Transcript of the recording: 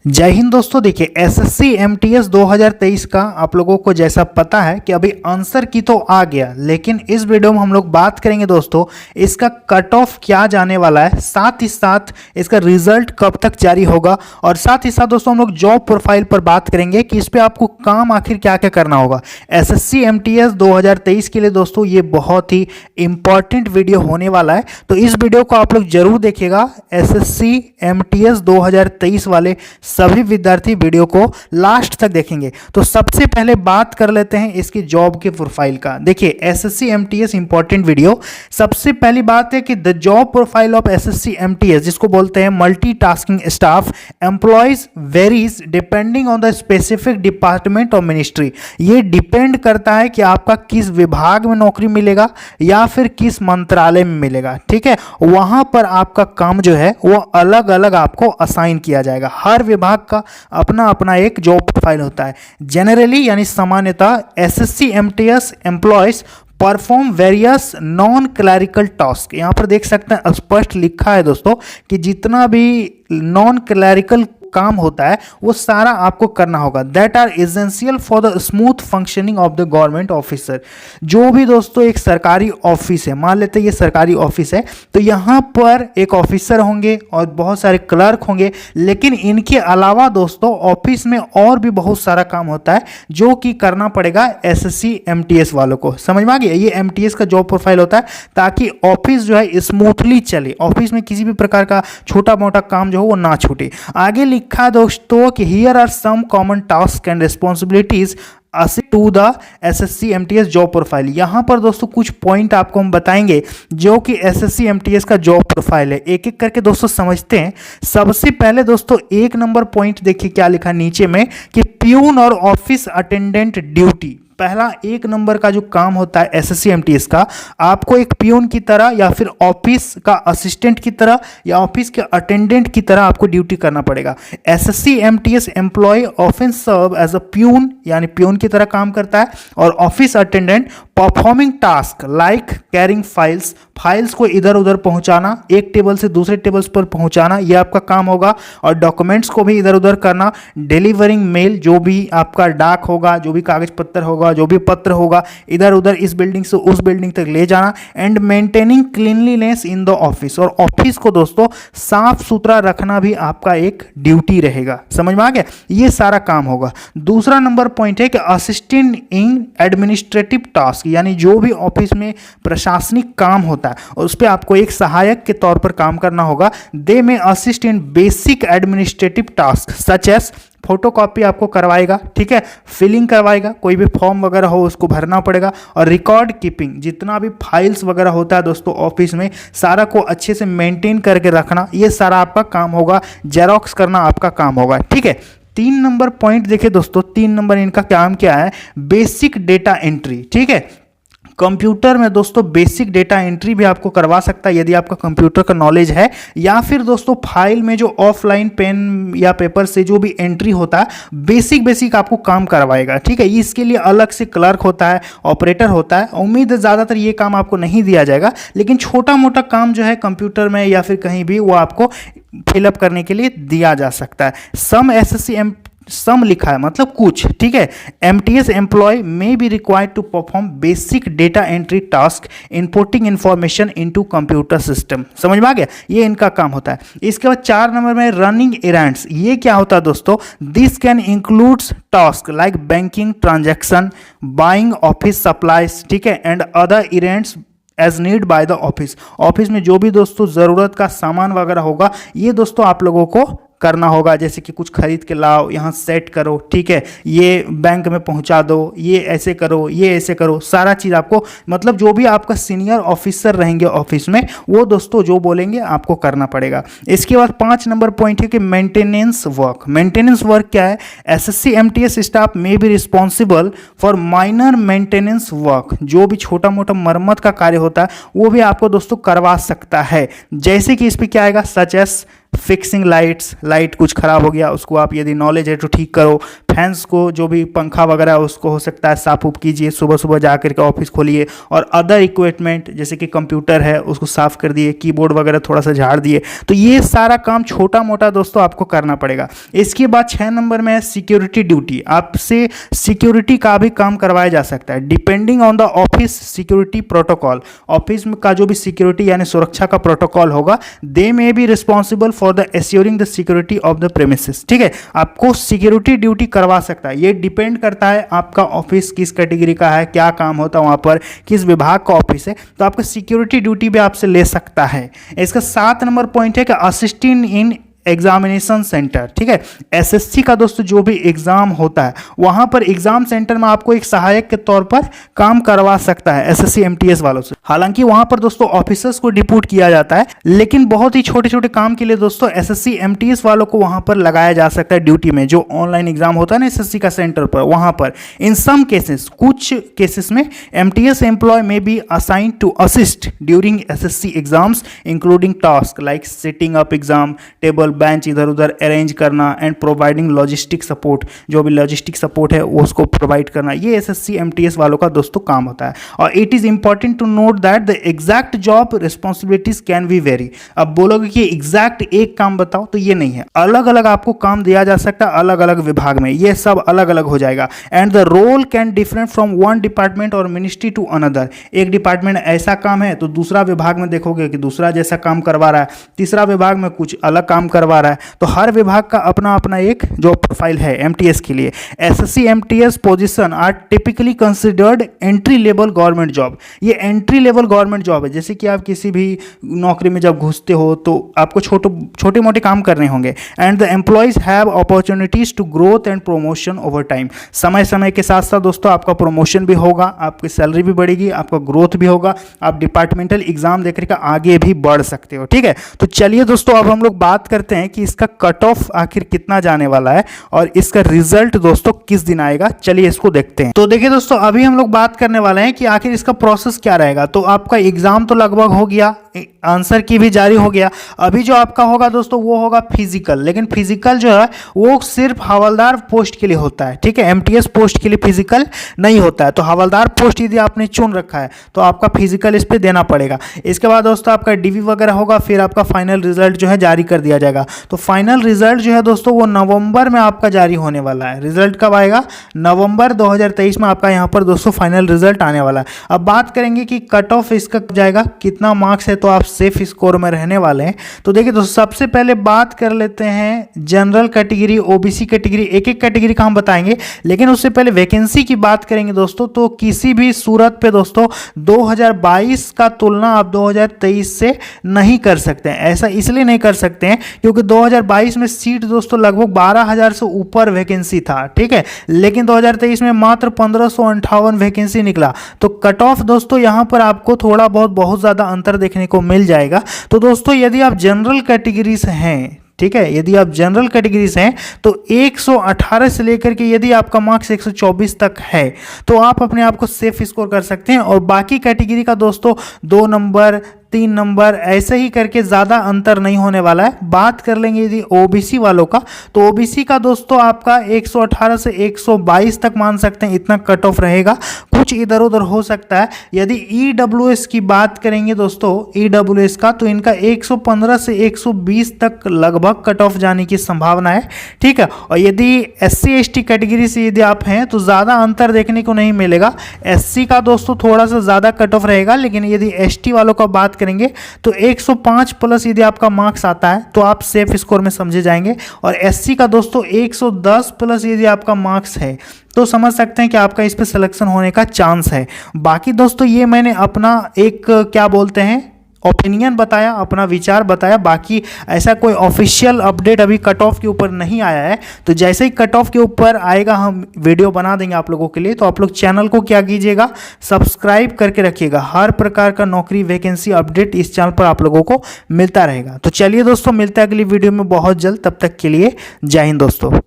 जय हिंद दोस्तों। देखिए एसएससी एमटीएस 2023 का आप लोगों को जैसा पता है कि अभी आंसर की तो आ गया, लेकिन इस वीडियो में हम लोग बात करेंगे दोस्तों इसका कट ऑफ क्या जाने वाला है, साथ ही साथ इसका रिजल्ट कब तक जारी होगा, और साथ ही साथ दोस्तों हम लोग जॉब प्रोफाइल पर बात करेंगे कि इस पे आपको काम आखिर क्या क्या करना होगा। एसएससी एमटीएस 2023 के लिए दोस्तों ये बहुत ही इंपॉर्टेंट वीडियो होने वाला है, तो इस वीडियो को आप लोग जरूर देखिएगा। एसएससी एमटीएस 2023 वाले सभी विद्यार्थी वीडियो को लास्ट तक देखेंगे। तो सबसे पहले बात कर लेते हैं इसकी जॉब के प्रोफाइल का। देखिए एसएससी एमटीएस इंपॉर्टेंट वीडियो। सबसे पहली बात है कि the job profile of SSC MTS, जिसको बोलते हैं multitasking staff employees, varies depending on the specific department और मिनिस्ट्री। ये डिपेंड करता है कि आपका किस विभाग में नौकरी मिलेगा या फिर किस मंत्रालय में मिलेगा। ठीक है, वहां पर आपका काम जो है वो अलग अलग आपको असाइन किया जाएगा। हर विभाग का अपना अपना एक जॉब प्रोफाइल होता है। जनरली यानी सामान्यतः SSC MTS employees perform various non clerical task. यहाँ पर देख सकते हैं स्पष्ट लिखा है दोस्तों कि जितना भी नॉन क्लैरिकल काम होता है वो सारा आपको करना होगा। That are essential for the smooth functioning of the government officer. जो भी दोस्तों एक सरकारी ऑफिस है, मान लेते हैं ये सरकारी ऑफिस है, तो यहाँ पर एक ऑफिसर होंगे और बहुत सारे क्लर्क होंगे, लेकिन इनके अलावा दोस्तों ऑफिस में और भी बहुत सारा काम होता है जो कि करना पड़ेगा एसएससी एमटीएस वालों को। समझ में आ गया? ये एमटीएस का जॉब प्रोफाइल होता है ताकि ऑफिस जो है स्मूथली चले, ऑफिस में किसी भी प्रकार का छोटा मोटा काम जो हो वो ना छूटे। आगे लिखा दोस्तों कि here are some common task and responsibilities to the SSC MTS job profile. यहां पर दोस्तों कुछ पॉइंट आपको हम बताएंगे जो कि एसएससी एमटीएस का जॉब प्रोफाइल है। एक एक करके दोस्तों समझते हैं। सबसे पहले दोस्तों 1 नंबर पॉइंट देखिए क्या लिखा नीचे में कि प्यून और ऑफिस अटेंडेंट ड्यूटी। पहला 1 नंबर का जो काम होता है एसएससी एमटीएस का, आपको एक पियून की तरह या फिर ऑफिस का असिस्टेंट की तरह या ऑफिस के अटेंडेंट की तरह आपको ड्यूटी करना पड़ेगा। SSC MTS employ often serve as a peon, यानी प्यून की तरह काम करता है, और office attendant performing task like carrying files, files को इधर उधर पहुंचाना, एक टेबल से दूसरे टेबल्स पर पहुंचाना, यह आपका काम होगा, और डॉक्यूमेंट्स को भी इधर उधर करना, डिलीवरिंग मेल, जो भी आपका डाक होगा, जो भी कागज पत्र होगा, जो भी पत्र होगा, इधर उधर इस बिल्डिंग से उस बिल्डिंग तक ले जाना, and maintaining cleanliness in the office, और ऑफिस को दोस्तों साफ सुथरा रखना भी आपका एक ड्यूटी रहेगा। समझ में आ गया? ये सारा काम होगा। दूसरा नंबर पॉइंट है कि असिस्टेंट इन एडमिनिस्ट्रेटिव टास्क, यानी जो भी ऑफिस में प्रशासनिक काम होता है उस पर आपको एक सहायक के तौर पर काम करना होगा। They may assist in basic administrative task such as photocopy आपको करवाएगा, ठीक है, फिलिंग करवाएगा, कोई भी फॉर्म वगैरह हो उसको भरना पड़ेगा, और रिकॉर्ड कीपिंग, जितना भी फाइल्स वगैरह होता है दोस्तों ऑफिस में सारा को अच्छे से मेंटेन करके रखना, ये सारा आपका काम होगा। जेरोक्स करना आपका काम होगा। ठीक है, 3 नंबर पॉइंट देखिए दोस्तों, 3 नंबर इनका काम क्या है? Basic data entry. ठीक है, कंप्यूटर में दोस्तों बेसिक डेटा एंट्री भी आपको करवा सकता है यदि आपका कंप्यूटर का नॉलेज है, या फिर दोस्तों फाइल में जो ऑफलाइन पेन या पेपर से जो भी एंट्री होता है बेसिक आपको काम करवाएगा। ठीक है, इसके लिए अलग से क्लर्क होता है, ऑपरेटर होता है। उम्मीद है ज़्यादातर ये काम आपको नहीं दिया जाएगा, लेकिन छोटा मोटा काम जो है कंप्यूटर में या फिर कहीं भी वो आपको फिलअप करने के लिए दिया जा सकता है। सम लिखा है मतलब कुछ। ठीक है, MTS employ may be required to perform basic data entry task inputting information into computer system. समझ में आ गया? ये इनका काम होता है। इसके बाद 4 नंबर में रनिंग एरेंड्स। ये क्या होता है दोस्तों? This can includes task like banking transaction, buying office supplies, ठीक है, and other events as need by the office. Office में जो भी दोस्तों ज़रूरत का सामान वगैरह होगा ये दोस्तों आप लोगों को करना होगा, जैसे कि कुछ खरीद के लाओ, यहाँ सेट करो, ठीक है, ये बैंक में पहुँचा दो, ये ऐसे करो, ये ऐसे करो, सारा चीज़ आपको, मतलब जो भी आपका सीनियर ऑफिसर रहेंगे ऑफिस में वो दोस्तों जो बोलेंगे आपको करना पड़ेगा। इसके बाद 5 नंबर पॉइंट है कि मेंटेनेंस वर्क। मेंटेनेंस वर्क क्या है? SSC MTS staff may be responsible for minor maintenance work. जो भी छोटा मोटा मरम्मत का कार्य होता है वो भी आपको दोस्तों करवा सकता है। जैसे कि इस पर क्या आएगा? Such as fixing lights, light कुछ खराब हो गया उसको आप यदि नॉलेज है तो ठीक करो, फैंस को, जो भी पंखा वगैरह उसको हो सकता है साफ उप कीजिए, सुबह सुबह जा करके ऑफिस खोलिए, और अदर इक्विपमेंट जैसे कि कंप्यूटर है उसको साफ कर दिए, कीबोर्ड वगैरह थोड़ा सा झाड़ दिए। तो ये सारा काम छोटा मोटा दोस्तों आपको करना पड़ेगा। इसके बाद 6 नंबर में है सिक्योरिटी ड्यूटी। आपसे सिक्योरिटी का भी काम करवाया जा सकता है depending on the office security protocol. Office का जो भी सिक्योरिटी यानी सुरक्षा का प्रोटोकॉल होगा, they may be responsible for the assuring the security of the premises. ठीक है, आपको सिक्योरिटी ड्यूटी करवा सकता है। ये डिपेंड करता है आपका ऑफिस किस कैटेगरी का है, क्या काम होता है वहाँ पर, किस विभाग का ऑफिस है, तो आपका सिक्योरिटी ड्यूटी भी आपसे ले सकता है। इसका 7 नंबर पॉइंट है कि असिस्टिंग इन एग्जामिनेशन सेंटर। ठीक है, एसएससी का दोस्तों जो भी एग्जाम होता है वहां पर एग्जाम सेंटर में आपको एक सहायक के तौर पर काम करवा सकता है एसएससी एमटीएस वालों से। हालांकि वहां पर दोस्तों ऑफिसर्स को डिप्यूट किया जाता है, लेकिन बहुत ही छोटे छोटे काम के लिए दोस्तों एसएससी एमटीएस वालों को वहां पर लगाया जा सकता है ड्यूटी में। जो ऑनलाइन एग्जाम होता है ना एसएससी का सेंटर पर, वहां पर इन सम केसेस, कुछ केसेस में MTS employ may be assign to assist during SSC exams including task like setting up exam table, bench इधर उधर अरेंज करना एंड प्रोवाइडिंग लॉजिस्टिक सपोर्ट। जो भी लॉजिस्टिक सपोर्ट है वो उसको प्रोवाइड करना, ये एसएससी एमटीएस वालों का दोस्तों काम होता है। और it is important to note that the exact job responsibilities can be vary. अब बोलोगे कि एग्जैक्ट एक काम बताओ, तो ये नहीं है, अलग अलग आपको काम दिया जा सकता है अलग अलग विभाग में, ये सब अलग अलग हो जाएगा। And the role can different from one department और मिनिस्ट्री टू अनदर। एक डिपार्टमेंट ऐसा काम है तो दूसरा विभाग में देखोगे कि दूसरा जैसा काम करवा रहा है, तीसरा विभाग में कुछ अलग काम करवा रहा है। तो हर विभाग का अपना अपना एक जॉब प्रोफाइल है एमटीएस के लिए। SSC MTS position are typically considered entry level government job. ये एंट्री लेवल गवर्नमेंट जॉब है। जैसे कि आप किसी भी नौकरी में जब घुसते हो तो आपको छोटे मोटे काम करने होंगे। And the employees have opportunities to growth and promotion over time. समय समय के साथ साथ दोस्तों आपका प्रमोशन भी होगा, आपकी सैलरी भी बढ़ेगी, आपका ग्रोथ भी होगा, आप डिपार्टमेंटल एग्जाम देकर के आगे भी बढ़ सकते हो। ठीक है, तो चलिए दोस्तों अब हम लोग बात करते हैं कि इसका कट ऑफ आखिर कितना जाने वाला है और इसका रिजल्ट दोस्तों किस दिन आएगा। चलिए इसको देखते हैं। तो देखिए दोस्तों अभी हम लोग बात करने वाले हैं कि आखिर इसका प्रोसेस क्या रहेगा। तो आपका एग्जाम तो लगभग हो गया, आंसर की भी जारी हो गया। अभी जो आपका होगा दोस्तों वो होगा फिजिकल, लेकिन फिजिकल जो है वो सिर्फ हवलदार पोस्ट के लिए होता है। ठीक है, एमटीएस पोस्ट के लिए फिजिकल नहीं होता है। तो हवलदार पोस्ट यदि आपने चुन रखा है तो आपका फिजिकल इस पे देना पड़ेगा। इसके बाद दोस्तों आपका डीवी वगैरह होगा, फिर आपका फाइनल रिजल्ट जो है जारी कर दिया जाएगा। तो फाइनल रिजल्ट जो है दोस्तों वो नवंबर में आपका जारी होने वाला है। रिजल्ट कब आएगा? नवंबर 2023 में आपका यहाँ पर दोस्तों फाइनल रिजल्ट आने वाला है। अब बात करेंगे कि कट ऑफ इसका जाएगा, कितना मार्क्स है तो आप सेफ स्कोर में रहने वाले हैं। तो देखिए दोस्तों सबसे पहले बात कर लेते हैं जनरल कैटेगरी, ओबीसी कैटेगरी, एक एक कैटेगरी का हम बताएंगे, लेकिन उससे पहले वैकेंसी की बात करेंगे दोस्तों। तो किसी भी सूरत पे दोस्तों 2022 का तुलना आप 2023 से नहीं कर सकते हैं। ऐसा इसलिए नहीं कर सकते हैं क्योंकि 2022 में सीट दोस्तों लगभग 12,000 से ऊपर वैकेंसी था। ठीक है, लेकिन 2023 में मात्र 1558 वैकेंसी निकला। तो कट ऑफ दोस्तों यहां पर आपको थोड़ा बहुत ज़्यादा अंतर देखने को मिल जाएगा। तो दोस्तों यदि आप जनरल कैटेगरी से हैं, ठीक है, यदि आप जनरल कैटेगरी से हैं तो 118 से लेकर के यदि आपका मार्क्स 124 तक है तो आप अपने आप को सेफ स्कोर कर सकते हैं। और बाकी कैटेगरी का दोस्तों 2 नंबर 3 नंबर ऐसे ही करके ज़्यादा अंतर नहीं होने वाला है। बात कर लेंगे यदि ओबीसी वालों का, तो ओबीसी का दोस्तों आपका 118 से 122 तक मान सकते हैं, इतना कट ऑफ रहेगा। कुछ इधर उधर हो सकता है। यदि ईडब्ल्यूएस की बात करेंगे दोस्तों, ईडब्ल्यूएस का, तो इनका 115 से 120 तक लगभग कट ऑफ जाने की संभावना है। ठीक है, और यदि एससी एसटी कैटेगरी से यदि आप हैं तो ज़्यादा अंतर देखने को नहीं मिलेगा। एससी का दोस्तों थोड़ा सा ज़्यादा कट ऑफ रहेगा, लेकिन यदि एसटी वालों का बात करेंगे तो 105 प्लस यदि आपका मार्क्स आता है तो आप सेफ स्कोर में समझे जाएंगे। और एससी का दोस्तों 110 प्लस यदि आपका मार्क्स है तो समझ सकते हैं कि आपका इस पे सिलेक्शन होने का चांस है। बाकी दोस्तों ये मैंने अपना एक क्या बोलते हैं ओपिनियन बताया, अपना विचार बताया। बाकी ऐसा कोई ऑफिशियल अपडेट अभी कट ऑफ के ऊपर नहीं आया है। तो जैसे ही कट ऑफ के ऊपर आएगा हम वीडियो बना देंगे आप लोगों के लिए। तो आप लोग चैनल को क्या कीजिएगा, सब्सक्राइब करके रखिएगा। हर प्रकार का नौकरी वैकेंसी अपडेट इस चैनल पर आप लोगों को मिलता रहेगा। तो चलिए दोस्तों मिलते हैं अगली वीडियो में बहुत जल्द। तब तक के लिए जय हिंद दोस्तों।